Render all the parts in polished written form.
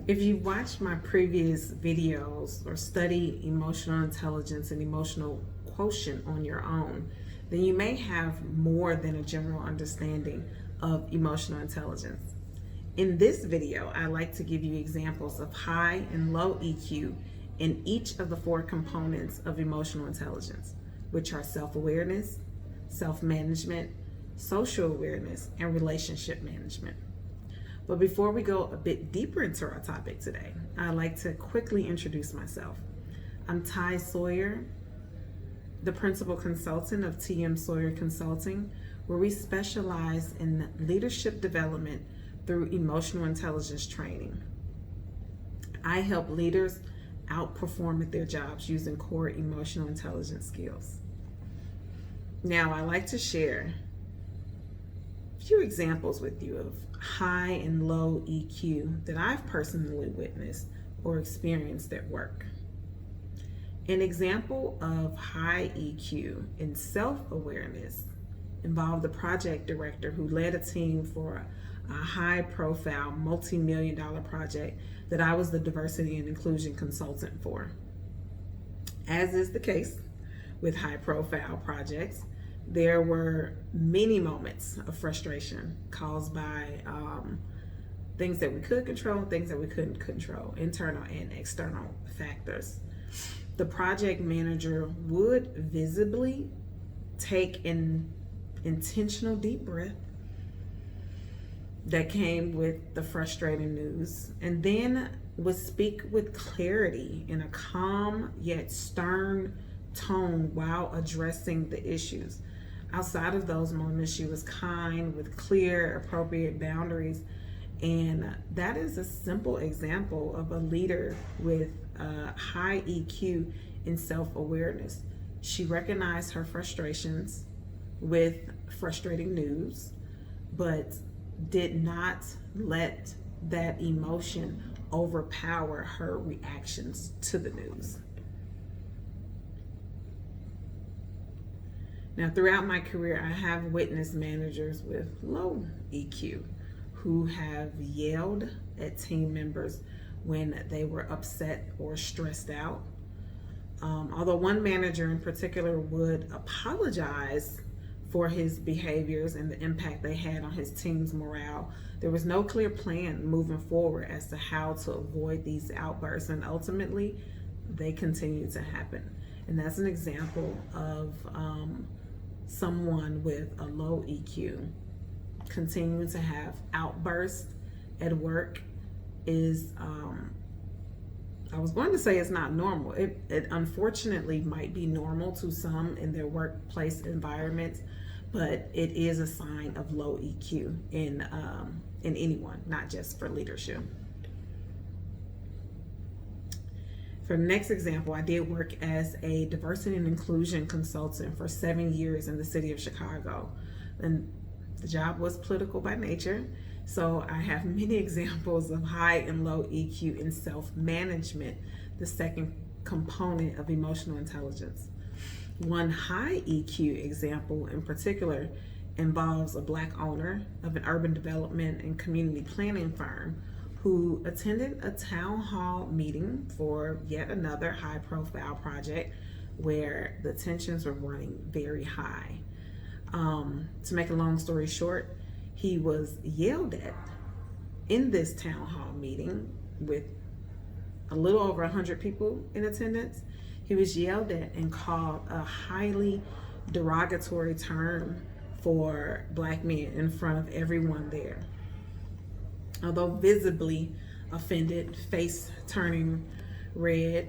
If you've watched my previous videos or study emotional intelligence and emotional quotient on your own, then you may have more than a general understanding of emotional intelligence. In this video, I like to give you examples of high and low EQ in each of the four components of emotional intelligence, which are self-awareness, self-management, social awareness, and relationship management. But before we go a bit deeper into our topic today, I'd like to quickly introduce myself. I'm Tai Sawyer, the principal consultant of TM Sawyer Consulting, where we specialize in leadership development through emotional intelligence training. I help leaders outperform at their jobs using core emotional intelligence skills. Now, I like to share a few examples with you of high and low EQ that I've personally witnessed or experienced at work. An example of high EQ in self-awareness involved the project director who led a team for a high-profile multi-million-dollar project that I was the diversity and inclusion consultant for. As is the case with high-profile projects, there were many moments of frustration caused by things that we could control, things that we couldn't control, internal and external factors. The project manager would visibly take an intentional deep breath that came with the frustrating news, and then would speak with clarity in a calm yet stern tone while addressing the issues. Outside of those moments, she was kind with clear, appropriate boundaries, and that is a simple example of a leader with high EQ in self-awareness. She recognized her frustrations with frustrating news, but did not let that emotion overpower her reactions to the news. Now, throughout my career, I have witnessed managers with low EQ who have yelled at team members when they were upset or stressed out. Although one manager in particular would apologize for his behaviors and the impact they had on his team's morale, there was no clear plan moving forward as to how to avoid these outbursts, and ultimately they continue to happen. And that's an example of someone with a low EQ continuing to have outbursts at work is I was going to say it's not normal. It unfortunately might be normal to some in their workplace environments, but it is a sign of low EQ in anyone, not just for leadership. For the next example, I did work as a diversity and inclusion consultant for 7 years in the city of Chicago. And the job was political by nature, so I have many examples of high and low EQ in self-management, the second component of emotional intelligence. One high EQ example in particular involves a Black owner of an urban development and community planning firm who attended a town hall meeting for yet another high-profile project where the tensions were running very high. To make a long story short, he was yelled at in this town hall meeting with a little over 100 people in attendance. He was yelled at and called a highly derogatory term for Black men in front of everyone there. Although visibly offended, face turning red,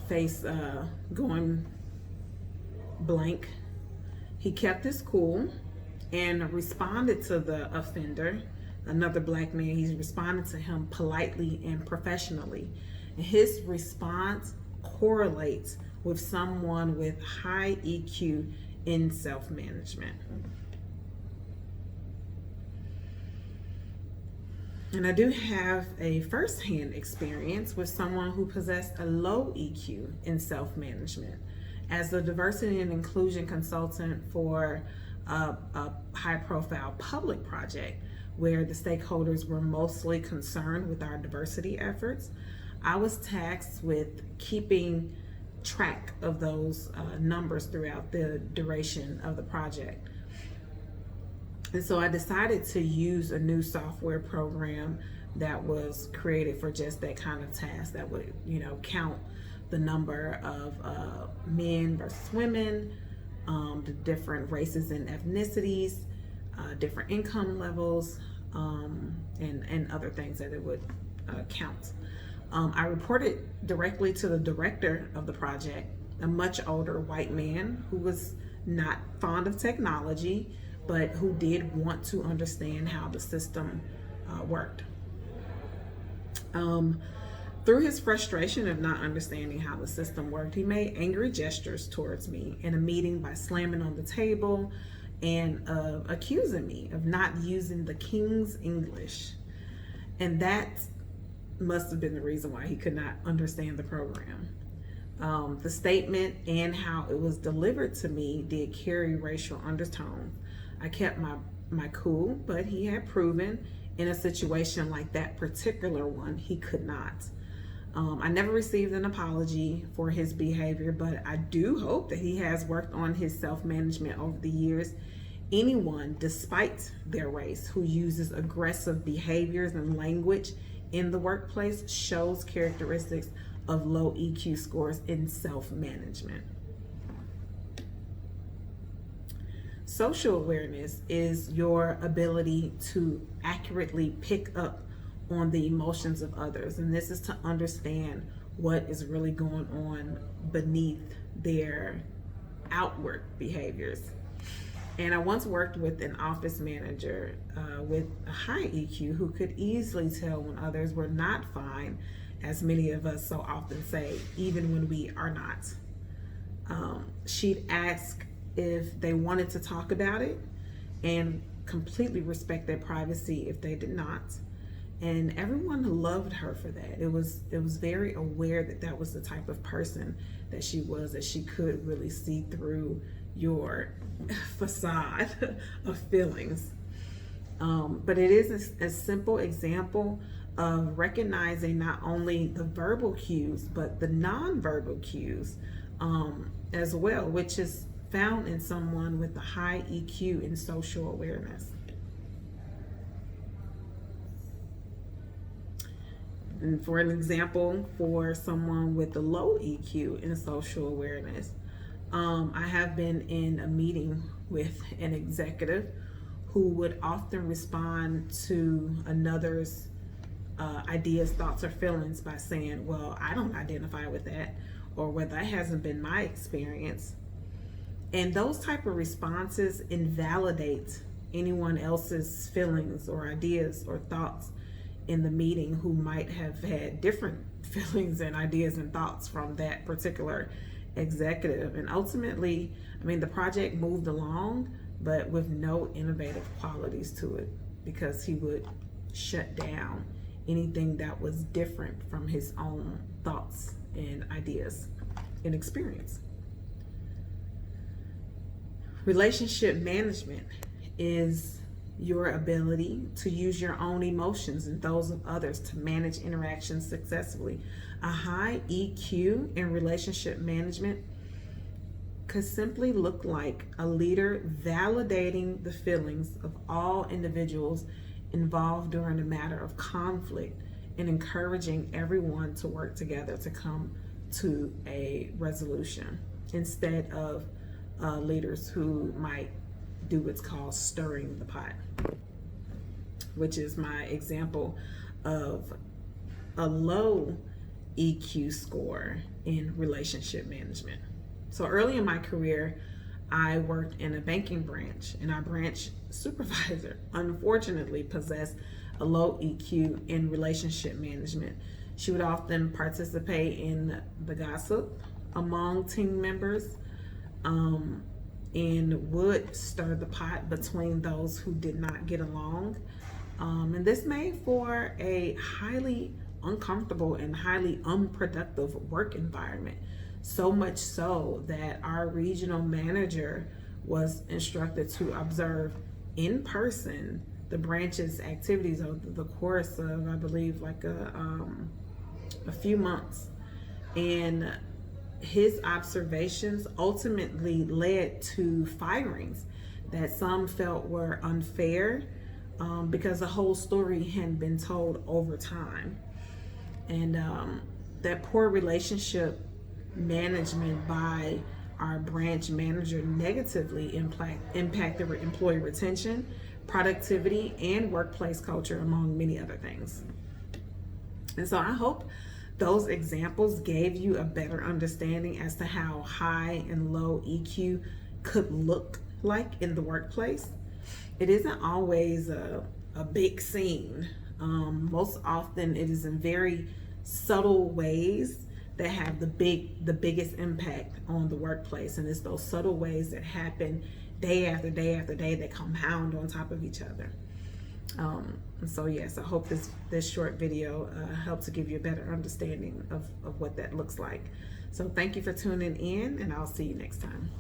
face going blank, he kept his cool and responded to the offender, another Black man. He responded to him politely and professionally. And his response correlates with someone with high EQ in self-management. And I do have a first-hand experience with someone who possessed a low EQ in self-management. As a diversity and inclusion consultant for a high-profile public project, where the stakeholders were mostly concerned with our diversity efforts. I was tasked with keeping track of those numbers throughout the duration of the project. And so I decided to use a new software program that was created for just that kind of task, that would, count the number of men versus women, the different races and ethnicities, different income levels, and other things that it would count. I reported directly to the director of the project, a much older white man who was not fond of technology, but who did want to understand how the system worked. Through his frustration of not understanding how the system worked, he made angry gestures towards me in a meeting by slamming on the table and accusing me of not using the King's English. And that must have been the reason why he could not understand the program. The statement and how it was delivered to me did carry racial undertones. I kept my cool, but he had proven in a situation like that particular one, he could not. I never received an apology for his behavior, but I do hope that he has worked on his self-management over the years. Anyone, despite their race, who uses aggressive behaviors and language in the workplace shows characteristics of low EQ scores in self-management. Social awareness is your ability to accurately pick up on the emotions of others, and this is to understand what is really going on beneath their outward behaviors. And I once worked with an office manager with a high EQ who could easily tell when others were not fine, as many of us so often say, even when we are not. She'd ask if they wanted to talk about it and completely respect their privacy if they did not. And everyone loved her for that. It was very aware that that was the type of person that she was, that she could really see through your facade of feelings. But it is a simple example of recognizing not only the verbal cues, but the nonverbal cues as well, which is found in someone with a high EQ in social awareness. And for an example, for someone with a low EQ in social awareness, I have been in a meeting with an executive who would often respond to another's ideas, thoughts, or feelings by saying, well, I don't identify with that, or well, that hasn't been my experience. And those type of responses invalidate anyone else's feelings or ideas or thoughts in the meeting who might have had different feelings and ideas and thoughts from that particular executive. And ultimately, the project moved along, but with no innovative qualities to it, because he would shut down anything that was different from his own thoughts and ideas and experience. Relationship management is your ability to use your own emotions and those of others to manage interactions successfully. A high EQ in relationship management could simply look like a leader validating the feelings of all individuals involved during a matter of conflict and encouraging everyone to work together to come to a resolution, instead of leaders who might do what's called stirring the pot, which is my example of a low EQ score in relationship management. So early in my career, I worked in a banking branch, and our branch supervisor unfortunately possessed a low EQ in relationship management. She would often participate in the gossip among team members, and would stir the pot between those who did not get along. And this made for a highly uncomfortable and highly unproductive work environment. So much so that our regional manager was instructed to observe in person the branch's activities over the course of, I believe, like a few months. And his observations ultimately led to firings that some felt were unfair, because the whole story hadn't been told over time. And that poor relationship management by our branch manager negatively impacted employee retention, productivity, and workplace culture, among many other things. And so I hope those examples gave you a better understanding as to how high and low EQ could look like in the workplace. It isn't always a big scene. Most often it is in very subtle ways that have the biggest impact on the workplace. And it's those subtle ways that happen day after day after day that compound on top of each other. And so yes, I hope this short video helps to give you a better understanding of what that looks like. So thank you for tuning in, and I'll see you next time.